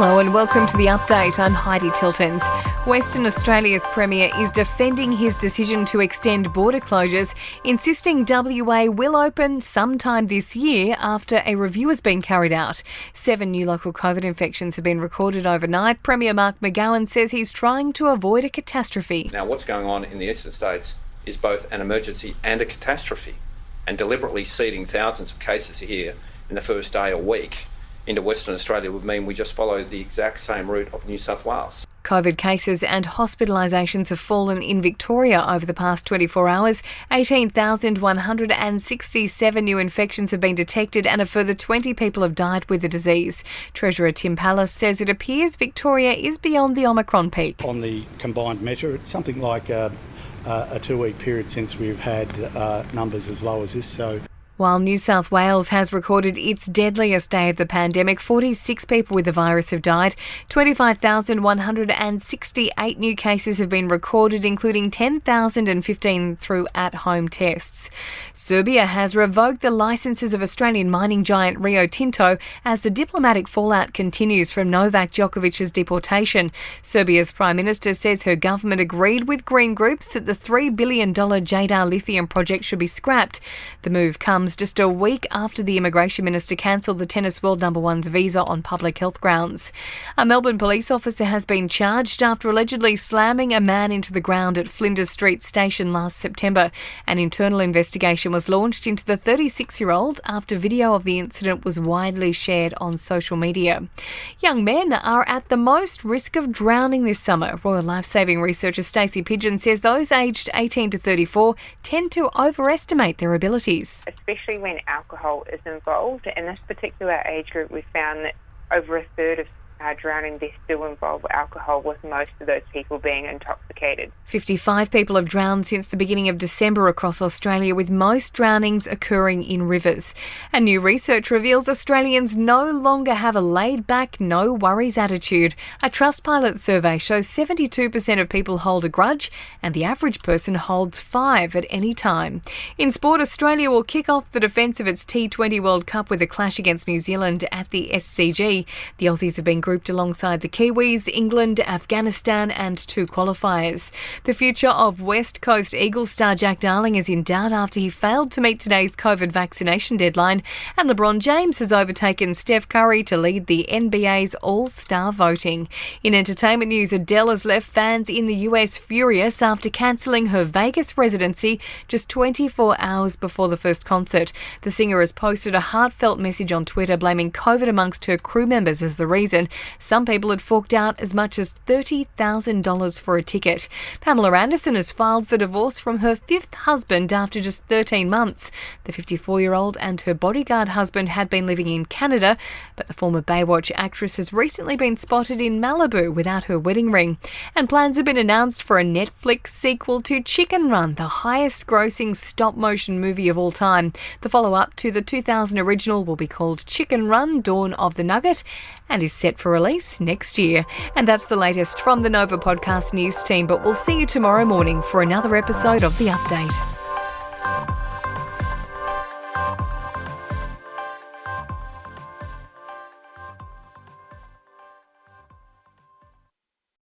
Hello and welcome to The Update. I'm Heidi Tiltons. Western Australia's Premier is defending his decision to extend border closures, insisting WA will open sometime this year after a review has been carried out. 7 new local COVID infections have been recorded overnight. Premier McGowan says he's trying to avoid a catastrophe. Now, what's going on in the eastern states is both an emergency and a catastrophe, and deliberately seeding thousands of cases here in the first day or week into Western Australia would mean we just follow the exact same route of New South Wales. COVID cases and hospitalisations have fallen in Victoria over the past 24 hours. 18,167 new infections have been detected and a further 20 people have died with the disease. Treasurer Tim Pallas says it appears Victoria is beyond the Omicron peak. On the combined measure, it's something like a 2-week period since we've had numbers as low as this. While New South Wales has recorded its deadliest day of the pandemic, 46 people with the virus have died. 25,168 new cases have been recorded, including 10,015 through at-home tests. Serbia has revoked the licences of Australian mining giant Rio Tinto as the diplomatic fallout continues from Novak Djokovic's deportation. Serbia's Prime Minister says her government agreed with green groups that the $3 billion Jadar lithium project should be scrapped. The move comes just a week after the Immigration Minister cancelled the tennis world number one's visa on public health grounds. A Melbourne police officer has been charged after allegedly slamming a man into the ground at Flinders Street Station last September. An internal investigation was launched into the 36-year-old after video of the incident was widely shared on social media. Young men are at the most risk of drowning this summer. Royal Lifesaving researcher Stacey Pigeon says those aged 18 to 34 tend to overestimate their abilities. Especially when alcohol is involved. In this particular age group, we found that over a third of drowning deaths do involve alcohol, with most of those people being intoxicated. 55 people have drowned since the beginning of December across Australia, with most drownings occurring in rivers. And new research reveals Australians no longer have a laid-back, no-worries attitude. A Trustpilot survey shows 72% of people hold a grudge, and the average person holds 5 at any time. In sport, Australia will kick off the defence of its T20 World Cup with a clash against New Zealand at the SCG. The Aussies have been grouped alongside the Kiwis, England, Afghanistan and 2 qualifiers. The future of West Coast Eagles star Jack Darling is in doubt after he failed to meet today's COVID vaccination deadline, and LeBron James has overtaken Steph Curry to lead the NBA's All-Star voting. In entertainment news, Adele has left fans in the US furious after cancelling her Vegas residency just 24 hours before the first concert. The singer has posted a heartfelt message on Twitter blaming COVID amongst her crew members as the reason. Some people had forked out as much as $30,000 for a ticket. Pamela Anderson has filed for divorce from her 5th husband after just 13 months. The 54-year-old and her bodyguard husband had been living in Canada, but the former Baywatch actress has recently been spotted in Malibu without her wedding ring. And plans have been announced for a Netflix sequel to Chicken Run, the highest-grossing stop-motion movie of all time. The follow-up to the 2000 original will be called Chicken Run: Dawn of the Nugget and is set for release next year. And that's the latest from the Nova Podcast News team, but we'll see you tomorrow morning for another episode of The Update.